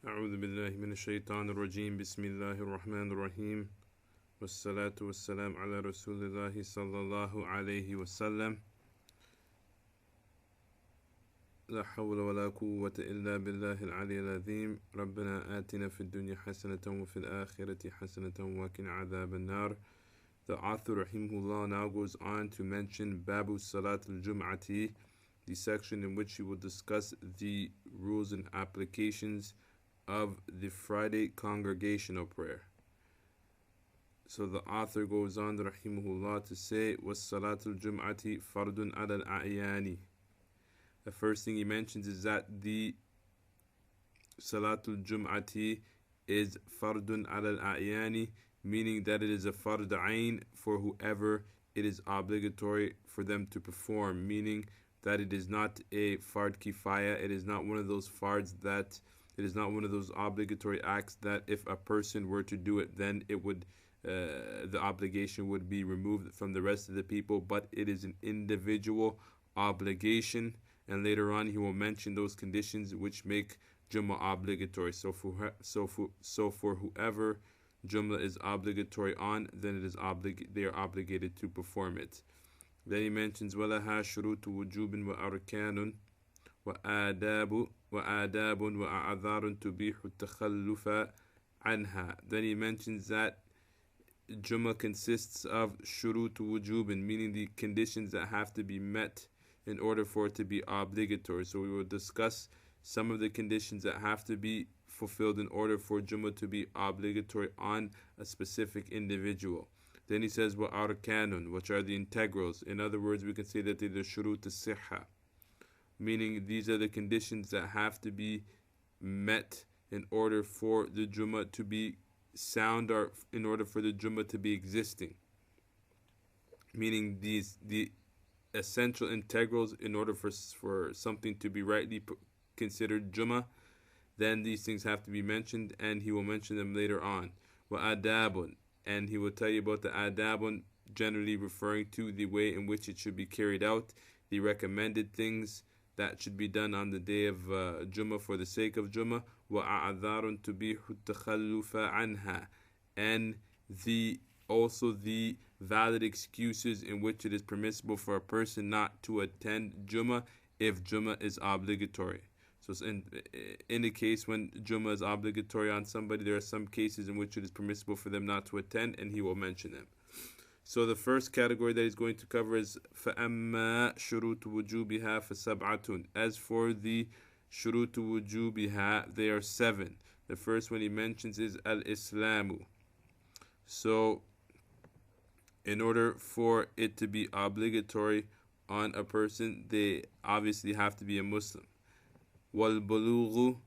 أعوذ بالله من الشيطان الرجيم بسم الله الرحمن الرحيم والصلاة والسلام على رسول الله صلى الله عليه وسلم لا حول ولا قوة إلا بالله العلي العظيم ربنا آتنا في الدنيا حسنة وفي الآخرة حسنة وقنا عذاب النار. The author rahimahullah now goes on to mention Babu Salat al-Jum'ati, the section in which he will discuss the rules and applications of the Friday congregational prayer. So the author goes on rahimahullah to say was Salatul Jum'ati fardun ala al-a'yani. The first thing he mentions is that the Salatul Jum'ati is fardun ala al-a'yani, meaning that it is a fard ayn for whoever it is obligatory for them to perform, meaning that it is not a fard kifaya, it is not one of those fards that it is not one of those obligatory acts that if a person were to do it, then it would the obligation would be removed from the rest of the people, but it is an individual obligation. And later on, he will mention those conditions which make Jummah obligatory. So for whoever Jummah is obligatory on, then it is they are obligated to perform it. Then he mentions وَلَهَا شُرُوطُ وُجُوبٍ وَأَرْكَانٌ وَآدَابٌ وَأَعْذَارٌ تُبِيحُ التَّخَلُّفَ عَنْهَا. Then he mentions that Jummah consists of shurut wujubin, meaning the conditions that have to be met in order for it to be obligatory. So we will discuss some of the conditions that have to be fulfilled in order for Jummah to be obligatory on a specific individual. Then he says wa arkanun, which are the integrals. In other words, we can say that they're the shurut as-sihha, meaning these are the conditions that have to be met in order for the Jummah to be sound, or in order for the Jummah to be existing. Meaning the essential integrals in order for something to be rightly considered Jummah, then these things have to be mentioned, and he will mention them later on. Wa adabun, and he will tell you about the adabun, generally referring to the way in which it should be carried out, the recommended things that should be done on the day of Jummah for the sake of Jummah. وَأَعْذَارٌ تُبِيحُ التَّخَلُّفَ عَنْهَا, and also the valid excuses in which it is permissible for a person not to attend Jummah if Jummah is obligatory. So in the case when Jummah is obligatory on somebody, there are some cases in which it is permissible for them not to attend, and he will mention them. So the first category that he's going to cover is فَأَمَّا شُرُوطُ وُجُوبِهَا فَسَبْعَةٌ. As for the شُرُوطُ وُجُوبِهَا, they are 7. The first one he mentions is al-Islamu. So in order for it to be obligatory on a person, they obviously have to be a Muslim. وَالْبُلُوغُ,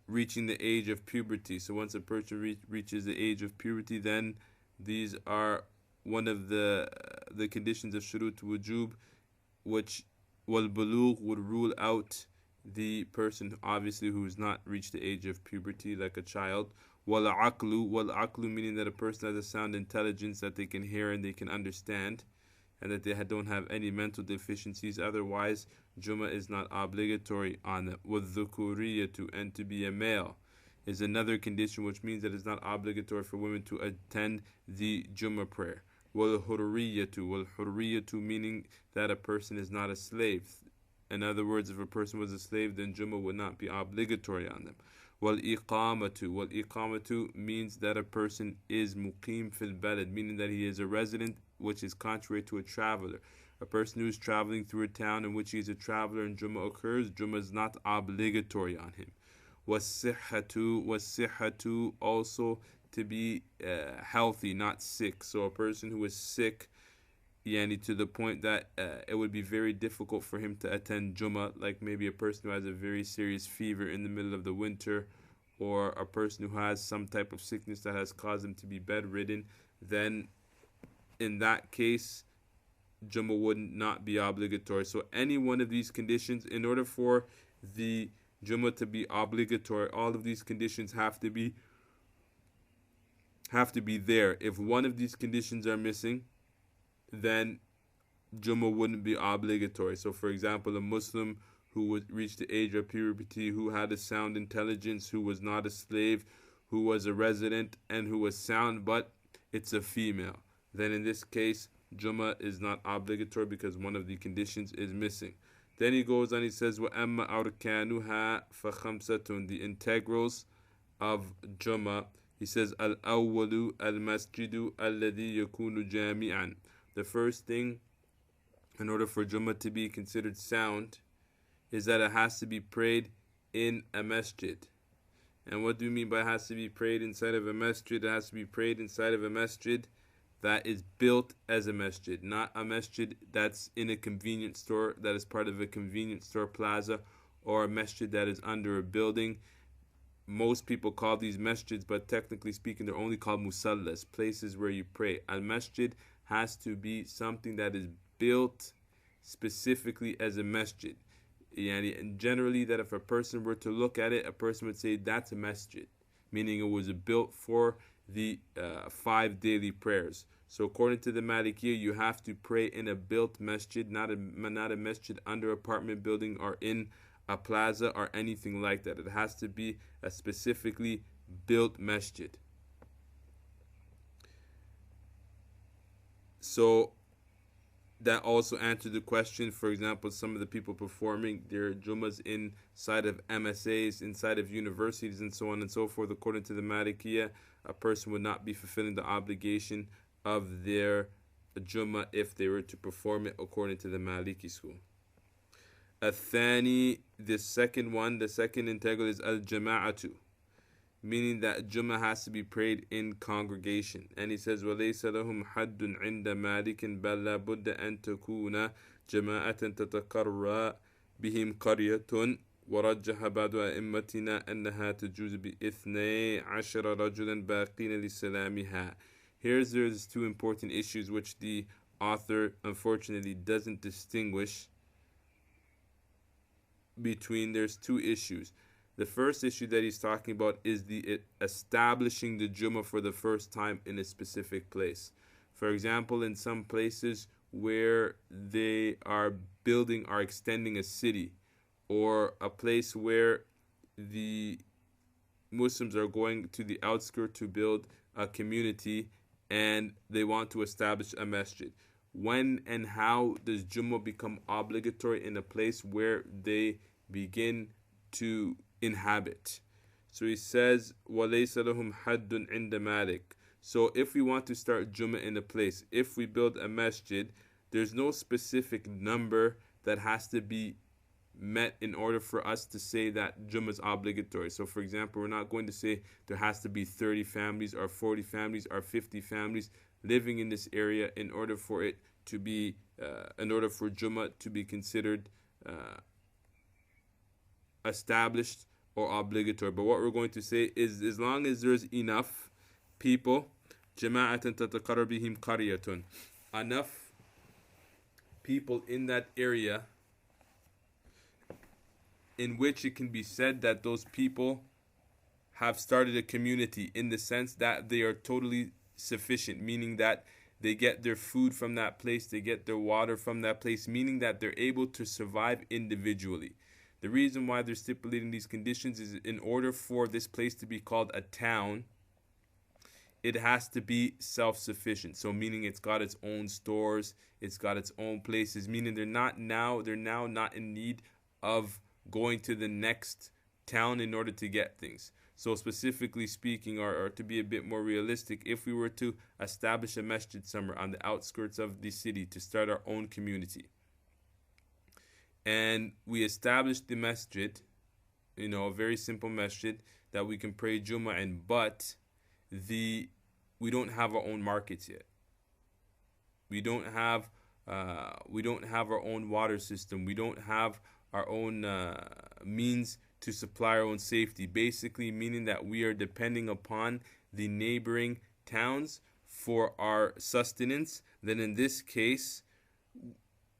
reaching the age of puberty. So once a person reaches the age of puberty, then these are one of the conditions of shurut wujub, which wal-bulugh would rule out the person obviously who has not reached the age of puberty, like a child. Wal-aqlu, meaning that a person has a sound intelligence, that they can hear and they can understand, and that they don't have any mental deficiencies. Otherwise, Jummah is not obligatory on them. Wal-dhukuriyatu, and to be a male is another condition, which means that it's not obligatory for women to attend the Jummah prayer. Wal-hurriyatu, meaning that a person is not a slave. In other words, if a person was a slave, then Jummah would not be obligatory on them. Wal-iqamatu means that a person is muqim fil balad, meaning that he is a resident, which is contrary to a traveler. A person who is traveling through a town in which he is a traveler and Jummah occurs, Jummah is not obligatory on him. Was-sihhatu, also to be healthy, not sick. So a person who is sick, to the point that it would be very difficult for him to attend Jummah, like maybe a person who has a very serious fever in the middle of the winter, or a person who has some type of sickness that has caused him to be bedridden, then in that case, Jummah would not be obligatory. So any one of these conditions, in order for the Jummah to be obligatory, all of these conditions have to be there. If one of these conditions are missing, then Jummah wouldn't be obligatory. So for example, a Muslim who would reach the age of puberty, who had a sound intelligence, who was not a slave, who was a resident, and who was sound, but it's a female. Then in this case, Jummah is not obligatory because one of the conditions is missing. Then he goes on, he says, وَأَمَّا أَرْكَانُهَا فَخَمْسَةٌ. The integrals of Jummah, he says, الْأَوَّلُ الْمَسْجِدُ الَّذِي يَكُونُ جَامِعًا. The first thing, in order for Jummah to be considered sound, is that it has to be prayed in a masjid. And what do you mean by it has to be prayed inside of a masjid? It has to be prayed inside of a masjid that is built as a masjid, not a masjid that's in a convenience store, that is part of a convenience store plaza, or a masjid that is under a building. Most people call these masjids, but technically speaking, they're only called musallas, places where you pray. Al-masjid has to be something that is built specifically as a masjid. And generally, that if a person were to look at it, a person would say that's a masjid, meaning it was built for the 5 daily prayers. So according to the Maliki, you have to pray in a built masjid, not a masjid under apartment building or in a plaza or anything like that. It has to be a specifically built masjid. So that also answered the question. For example, some of the people performing their Jummahs inside of MSAs, inside of universities, and so on and so forth, according to the Malikiyah, a person would not be fulfilling the obligation of their Jummah if they were to perform it according to the Maliki school. Athani, the second integral is al-jama'atu, meaning that Jummah has to be prayed in congregation. And he says, وَلَيْسَ لَهُمْ حَدٌّ عِنْدَ مَالِكٍ بَلْ لَا بُدَّ أَن تَكُونَ جَمَاعَةً تَتَقَرَّى بِهِمْ قَرْيَةٌ وَرَجَّحَ بَعْضُ أَئِمَّتِنَا أَنَّهَا تَجُوزُ بِإِثْنَيْ عَشَرَ رَجُلًا بَاقِينَ لِسَلَامِهَا. There's 2 important issues which the author unfortunately doesn't distinguish between. There's 2 issues. The first issue that he's talking about is the establishing the Jummah for the first time in a specific place. For example, in some places where they are building or extending a city, or a place where the Muslims are going to the outskirts to build a community and they want to establish a masjid. When and how does Jummah become obligatory in a place where they begin to inhabit? So he says, وَلَيْسَ لَهُمْ حَدٌّ عِنْدَ مَالِكٍ. So if we want to start Jummah in a place, if we build a masjid, there's no specific number that has to be met in order for us to say that Jummah is obligatory. So for example, we're not going to say there has to be 30 families or 40 families or 50 families living in this area in order for it to be, in order for Jummah to be considered established or obligatory. But what we're going to say is, as long as there's enough people, jama'atan tataqarra bihim qaryatun, enough people in that area in which it can be said that those people have started a community, in the sense that they are totally sufficient, meaning that they get their food from that place, they get their water from that place, meaning that they're able to survive individually. The reason why they're stipulating these conditions is in order for this place to be called a town, it has to be self-sufficient. So meaning it's got its own stores, it's got its own places, meaning they're now not in need of going to the next town in order to get things. So specifically speaking, or to be a bit more realistic, if we were to establish a masjid somewhere on the outskirts of the city to start our own community, and we established the masjid, a very simple masjid that we can pray Jummah in, but we don't have our own markets yet. We don't have our own water system. We don't have our own means to supply our own safety. Basically meaning that we are depending upon the neighboring towns for our sustenance. Then in this case,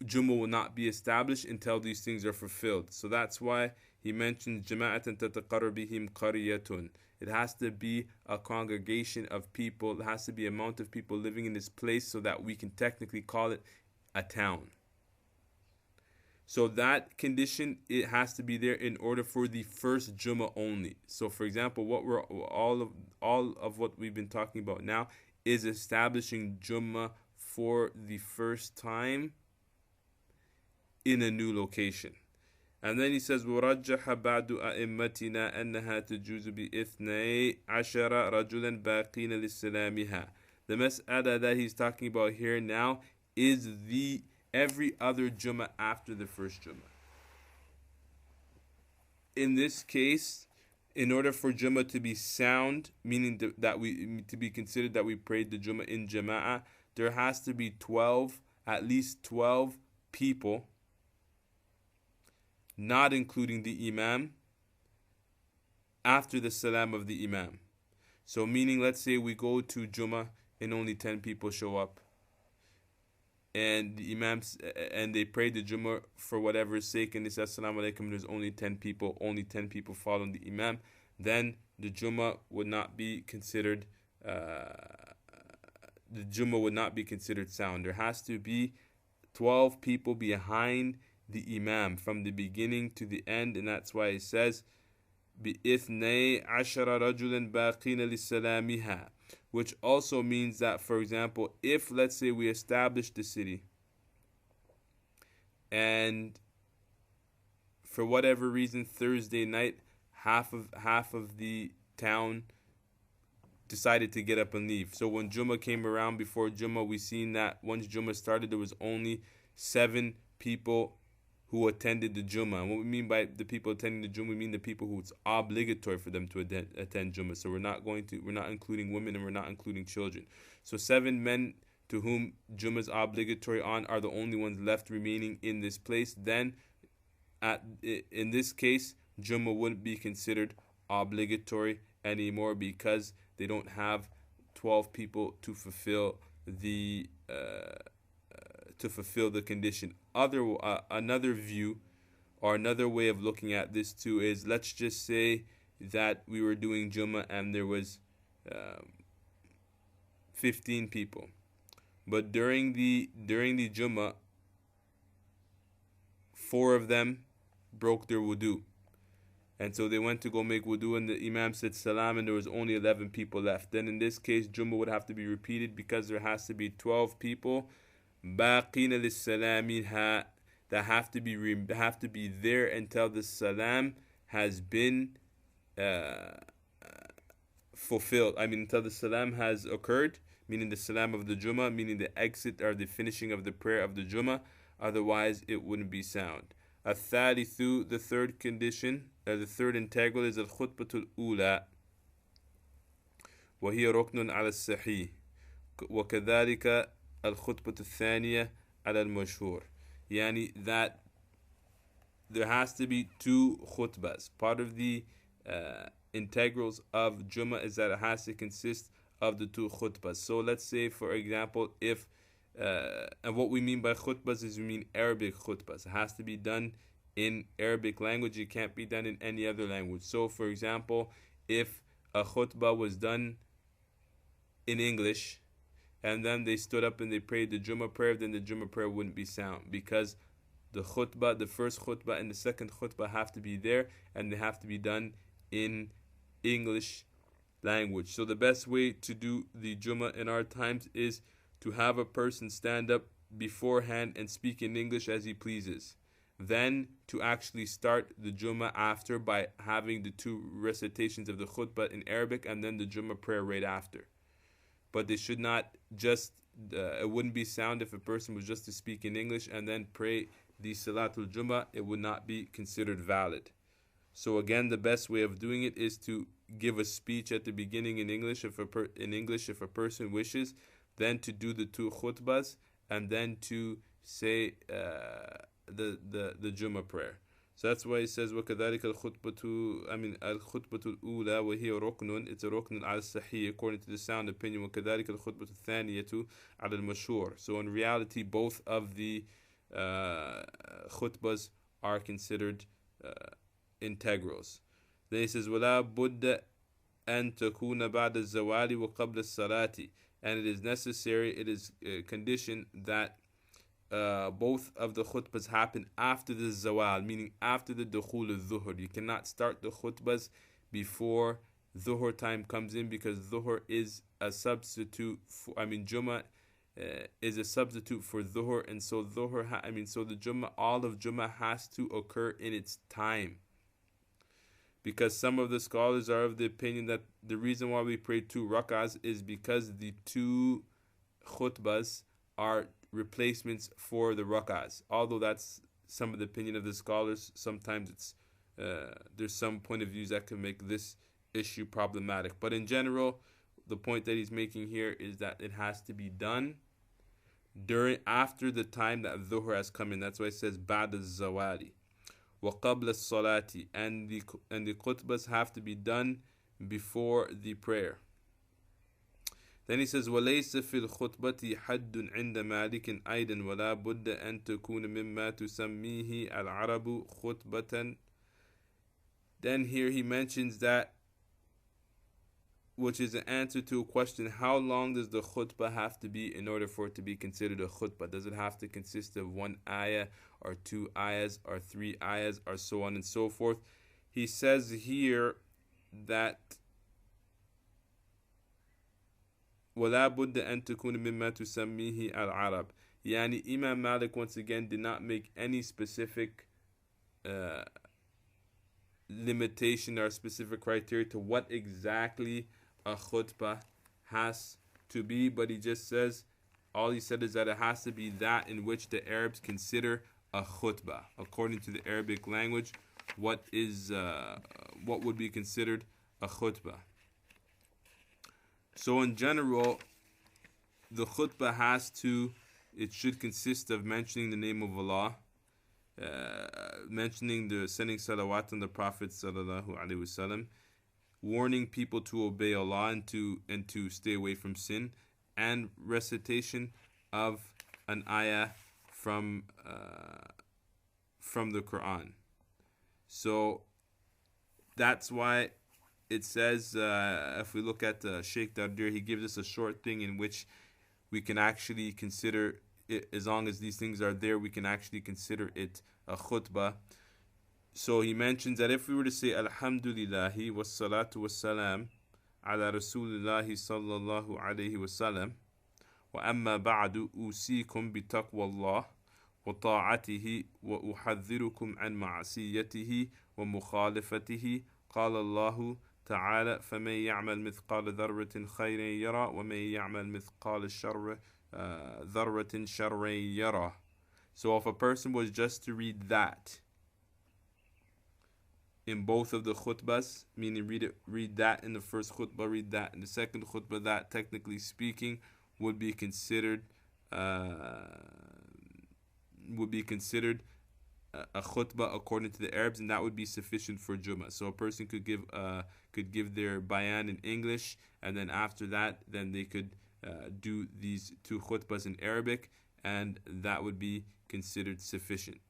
Jummah will not be established until these things are fulfilled. So that's why he mentions jama'atan tataqarra bihim qaryatun. It has to be a congregation of people. It has to be an amount of people living in this place so that we can technically call it a town. So that condition, it has to be there in order for the first Jummah only. So for example, what we're all of what we've been talking about now is establishing Jummah for the first time in a new location. And then he says, وَرَجَّحَ بَعْدُ أَئِمَّتِنَا أَنَّهَا تَجُوزُ بِإِثْنَيْ عَشَرَ رَجُلًا بَاقِينَ لِسَلَامِهَا. The mas'ala that he's talking about here now is the every other Jummah after the first Jummah. In this case, in order for Jummah to be sound, meaning that we to be considered that we prayed the Jummah in Jama'ah, there has to be 12, at least 12 people, not including the Imam, after the Salam of the Imam. So meaning, let's say we go to Jummah and only 10 people show up, and the Imams, and they pray the Jummah for whatever sake, and they say Assalamu alaikum, there's only 10 people following the Imam, then the Jummah would not be considered sound. There has to be 12 people behind the Imam from the beginning to the end, and that's why it says بِإِثْنَيْ عَشَرَ رَجُلًا بَاقِينَ لِسَلَامِهَا, which also means that, for example, if let's say we establish the city and for whatever reason Thursday night half of the town decided to get up and leave. So when Jummah came around, before Jummah, we seen that once Jummah started, there was only 7 people who attended the Jummah. And what we mean by the people attending the Jummah, we mean the people who it's obligatory for them to attend Jummah. So we're not including women, and we're not including children. So 7 men to whom Jummah is obligatory on are the only ones left remaining in this place. Then, in this case, Jummah wouldn't be considered obligatory anymore because they don't have 12 people to fulfill the condition. Another view or another way of looking at this too is, let's just say that we were doing Jummah and there was 15 people, but during the Jummah 4 of them broke their wudu, and so they went to go make wudu, and the Imam said salam, and there was only 11 people left. Then in this case, Jummah would have to be repeated because there has to be 12 people baqina lis-salamiha that have to be there until the salam has been fulfilled. Until the salam has occurred, meaning the salam of the Jummah, meaning the exit or the finishing of the prayer of the Jummah. Otherwise, it wouldn't be sound. الثالث, the third condition, the third integral is al-khutbatul ula, وهي ركن على الصحيح, وكذلك الخطبة الثانية على المشهور. Yani that there has to be 2 khutbahs. Part of the integrals of Jummah is that it has to consist of the 2 khutbahs. So let's say, for example, if and what we mean by khutbahs is we mean Arabic khutbahs. It has to be done in Arabic language. It can't be done in any other language. So for example, if a khutbah was done in English and then they stood up and they prayed the Jummah prayer, then the Jummah prayer wouldn't be sound, because the khutbah, the first khutbah and the second khutbah have to be there, and they have to be done in English language. So the best way to do the Jummah in our times is to have a person stand up beforehand and speak in English as he pleases. Then to actually start the Jummah after by having the 2 recitations of the khutbah in Arabic and then the Jummah prayer right after. But they should not just, it wouldn't be sound if a person was just to speak in English and then pray the Salatul Jummah. It would not be considered valid. So again, the best way of doing it is to give a speech at the beginning in English if a person wishes, then to do the 2 khutbahs, and then to say the Jummah prayer. So that's why he says وَكَذَلِكَ الْخُطْبَةُ الْخُطْبَةُ الْأُولَى وَهِيَ رُكْنٌ. It's a rukn على الصحيح according to the sound opinion. وَكَذَلِكَ الْخُطْبَةُ الثَّانِيَةُ على المشهور. So in reality, both of the khutbahs are considered integrals. Then he says وَلَا بُدَّ أَن تَكُونَ بَعْدَ الزَّوَالِ وَقَبْلَ الصَّلَاةِ. And it is necessary, it is a condition that both of the khutbahs happen after the zawal, meaning after the dukhul al-dhuhr. You cannot start the khutbahs before dhuhr time comes in, because dhuhr is a substitute for, Jummah is a substitute for dhuhr, and so so the Jummah, all of Jummah has to occur in its time. Because some of the scholars are of the opinion that the reason why we pray 2 rak'ahs is because the 2 khutbahs are replacements for the rak'ahs. Although that's some of the opinion of the scholars, sometimes it's there's some point of views that can make this issue problematic. But in general, the point that he's making here is that it has to be done after the time that dhuhr has come in. That's why it says ba'd al-zawali wa qabla al-salati, and the khutbahs have to be done before the prayer. Then he says وَلَيْسَ فِي الْخُطْبَةِ حَدٌّ عِنْدَ مَالِكٍ أَيْضًا وَلَا بُدَّ أَن تَكُونَ مِمَّا تُسَمِّيهِ الْعَرَبُ خُطْبَةً. Then here he mentions that, which is an answer to a question: how long does the khutbah have to be in order for it to be considered a khutbah? Does it have to consist of 1 ayah, or 2 ayahs, or 3 ayahs, or so on and so forth? He says here that وَلَا بُدَّ أَن تَكُونَ مِمَّا تُسَمِّيهِ الْعَرَبُ. Yani Imam Malik once again did not make any specific limitation or specific criteria to what exactly a khutbah has to be, but he just says, all he said is that it has to be that in which the Arabs consider a khutbah. According to the Arabic language, what would be considered a khutbah? So in general, the khutbah should consist of mentioning the name of Allah, mentioning sending salawat on the Prophet sallallahu alaihi wasallam, warning people to obey Allah and to stay away from sin, and recitation of an ayah from the Quran. So that's why it says, if we look at Sheikh Dardir, he gives us a short thing in which we can actually consider it, as long as these things are there, we can actually consider it a khutbah. So he mentions that if we were to say Alhamdulillahi wassalatu wassalam ala Rasulillahi sallallahu alayhi wasallam, wa amma ba'du usikum bi taqwallah wa ta'atihi wa uhadhirukum an ma'asiyatihi wa mukhalifatihi. Qala Allahu ta'ala فَمَنْ يَعْمَلْ مِثْقَالَ ذَرَّةٍ خَيْرٍ يَرَى وَمَنْ يَعْمَلْ مِثْقَالَ ذَرَّةٍ شَرٍّ يَرَى. So if a person was just to read that in both of the khutbahs, meaning read that in the first khutbah, read that in the second khutbah, that technically speaking would be considered a khutbah according to the Arabs, and that would be sufficient for Jummah. So a person could give their bayan in English, and then after that, then they could do these 2 khutbahs in Arabic, and that would be considered sufficient.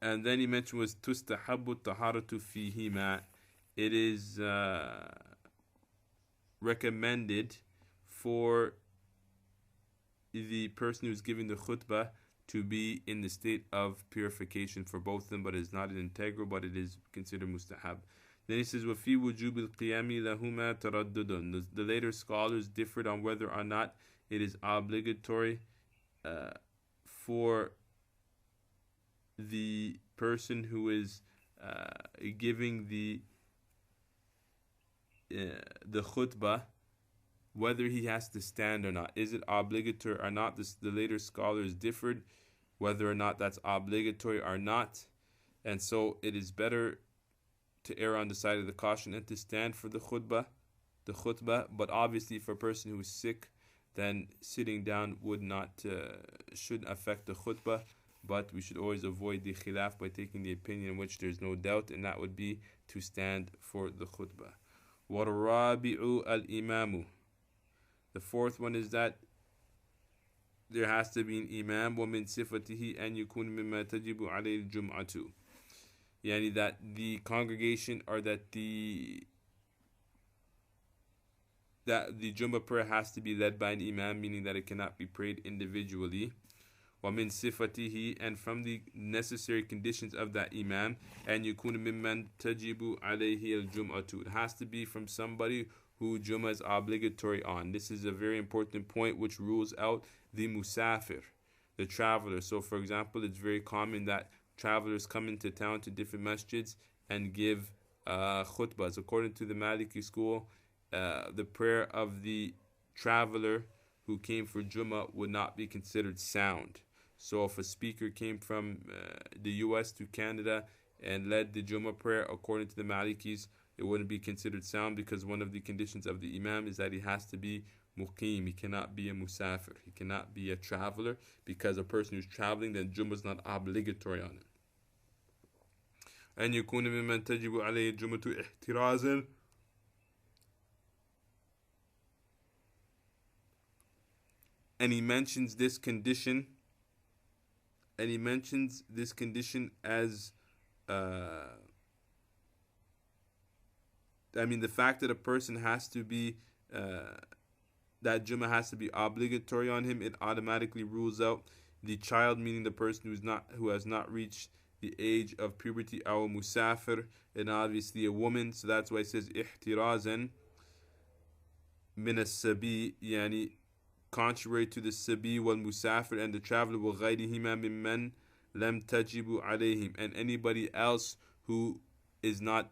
And then he mentioned was tustahabbu taharatu fihima. It is recommended for the person who's giving the khutbah to be in the state of purification for both of them, but it's not an integral, but it is considered mustahab. Then he says, وَفِي وُجُوبِ الْقِيَامِ لَهُمَا تَرَدُّدٌ. The later scholars differed on whether or not it is obligatory for the person who is giving the khutbah, whether he has to stand or not. Is it obligatory or not? The later scholars differed whether or not that's obligatory or not. And so it is better to err on the side of the caution and to stand for the khutbah. But obviously for a person who is sick, then sitting down shouldn't affect the khutbah. But we should always avoid the khilaf by taking the opinion in which there's no doubt, and that would be to stand for the khutbah. وَالرَّابِعُ الْإِمَامُ. The fourth one is that there has to be an imam. وَمِن صِفَتِهِ أَن يكون مما تجب عليه الجمعة. Yani that the congregation, or that the that the Jummah prayer has to be led by an imam, meaning that it cannot be prayed individually. وَمِن صِفَتِهِ, and from the necessary conditions of that imam, and يكون ممن تجب عليه الجمعة, it has to be from somebody who Jummah is obligatory on. This is a very important point which rules out the musafir, the traveler. So for example, it's very common that travelers come into town to different masjids and give khutbahs. According to the Maliki school, the prayer of the traveler who came for Jummah would not be considered sound. So if a speaker came from the US to Canada and led the Jummah prayer, according to the Malikis, it wouldn't be considered sound, because one of the conditions of the imam is that he has to be muqim. He cannot be a musafir. He cannot be a traveler, because a person who's traveling, then Jummah is not obligatory on him. أن يكون ممن تجب عليه الجمعة احترازا. And he mentions this condition, as the fact that a person has to be that Jummah has to be obligatory on him, it automatically rules out the child, meaning the person who has not reached the age of puberty, or musafir, and obviously a woman. So that's why it says ihtirazan min as-sabi, yani contrary to the sabi wal musafir and the traveler, wa ghayrihima mimman lam tajibu alayhim, and anybody else who is not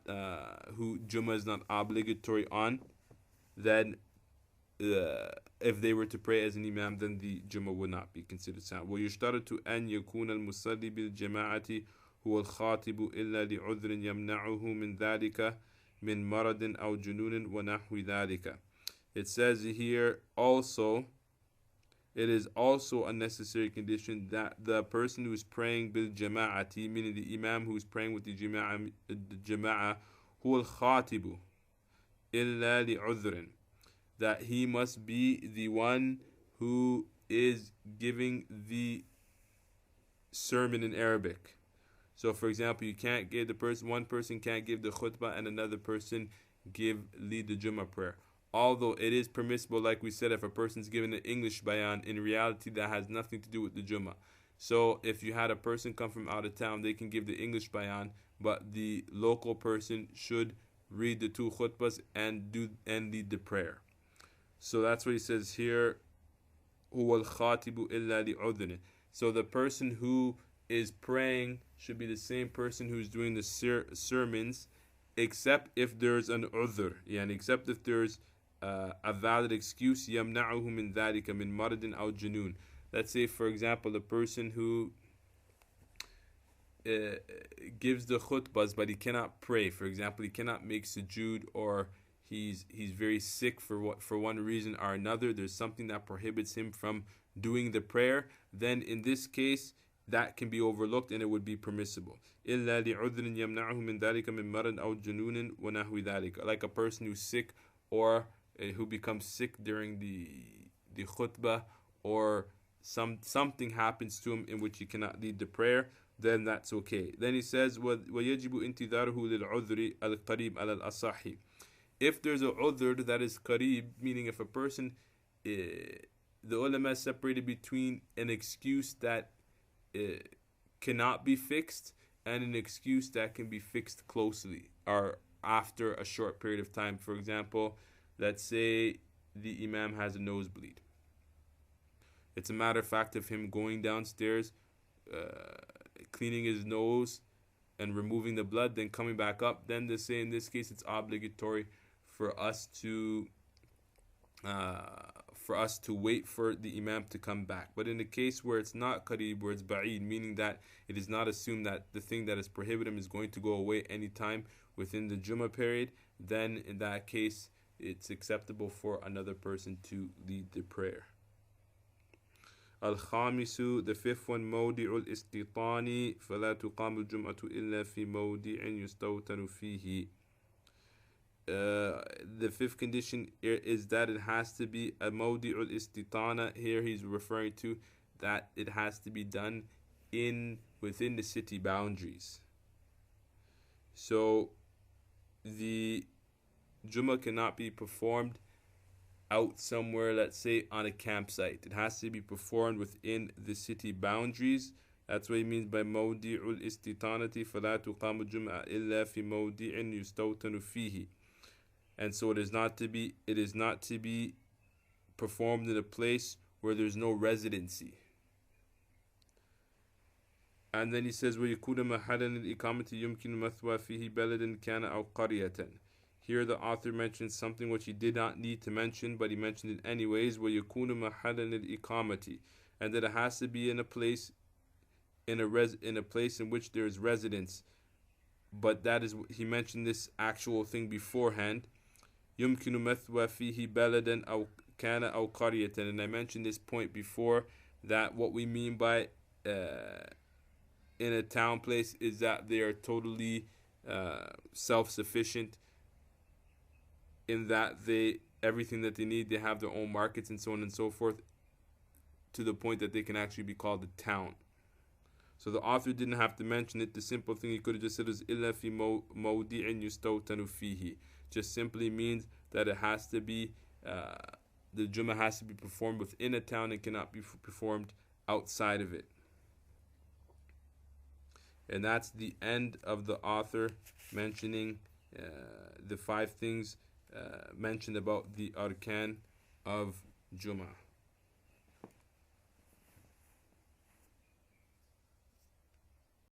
who Jummah is not obligatory on, then if they were to pray as an imam, then the Jummah would not be considered sound. ويشترط أن يكون المصلي بالجماعة هو الخاطب إلا لعذر يمنعه من ذلك من مرض أو جنون ونحو ذلك. It says here also, it is also a necessary condition that the person who is praying bil jama'ati, meaning the imam who is praying with the jama'a, هو الخاطب إلا لعذر, that he must be the one who is giving the sermon in Arabic. So for example, you can't give one person can't give the khutbah and another person lead the Jummah prayer. Although it is permissible, like we said, if a person's given an English bayan, in reality that has nothing to do with the Jummah. So if you had a person come from out of town, they can give the English bayan, but the local person should read the two khutbahs and lead the prayer. So that's what he says here. هو الخاطب إلا لعذر. So the person who is praying should be the same person who's doing the sermons, except if there's an udhr, except if there's a valid excuse. يمنعه من ذلك من مرض أو جنون. Let's say, for example, the person who gives the khutbahs, but he cannot pray. For example, he cannot make sujood, or he's very sick for one reason or another. There's something that prohibits him from doing the prayer. Then in this case, that can be overlooked and it would be permissible. إلا لعذر يمنعه من ذلك من مرض أو جنون ونحو ذلك. Like a person who's sick, or who becomes sick during the khutbah, or something happens to him in which he cannot lead the prayer, then that's okay. Then he says ويجب انتظاره للعذر القريب على الأصح. If there's a udhr that is qarib, meaning if a person, the ulama separated between an excuse that cannot be fixed and an excuse that can be fixed closely or after a short period of time. For example, let's say the imam has a nosebleed. It's a matter of fact of him going downstairs, cleaning his nose and removing the blood, then coming back up. Then they say in this case it's obligatory for us to wait for the imam to come back. But in the case where it's not qarib, where it's ba'id, meaning that it is not assumed that the thing that is prohibited is going to go away anytime within the Jummah period, then in that case it's acceptable for another person to lead the prayer. Al-Khamisu, the fifth one, موضع الاستيطان فلا تقام الجمعة إلا في موضع يستوطن فيه. The fifth condition is that it has to be a mawdi'ul istitana. Here he's referring to that it has to be done within the city boundaries. So the Jummah cannot be performed out somewhere, let's say on a campsite. It has to be performed within the city boundaries. That's what he means by موضع الاستطانة فلا تقام الجمعة إلا في موضع يستوطن فيه. And so it is not to be performed in a place where there's no residency. And then he says ويكون محلا الإقامة يمكن مثوى فيه بلد كان أو قرية. Here the author mentions something which he did not need to mention, but he mentioned it anyways. ويكون محلا الإقامة, and that it has to be in a place in a place in which there is residence. But that is, he mentioned this actual thing beforehand. يمكن مثوى فيه بلدا أو كان أو قرية. And I mentioned this point before, that what we mean by in a town place is that they are totally self-sufficient, in that everything that they need, they have their own markets and so on and so forth, to the point that they can actually be called a town. So the author didn't have to mention it. The simple thing he could have just said is إلا في موضع يستوطن فيه. Just simply means that it has to be the Jummah has to be performed within a town and cannot be performed outside of it. And that's the end of the author mentioning the 5 things mentioned about the arkan of Jummah.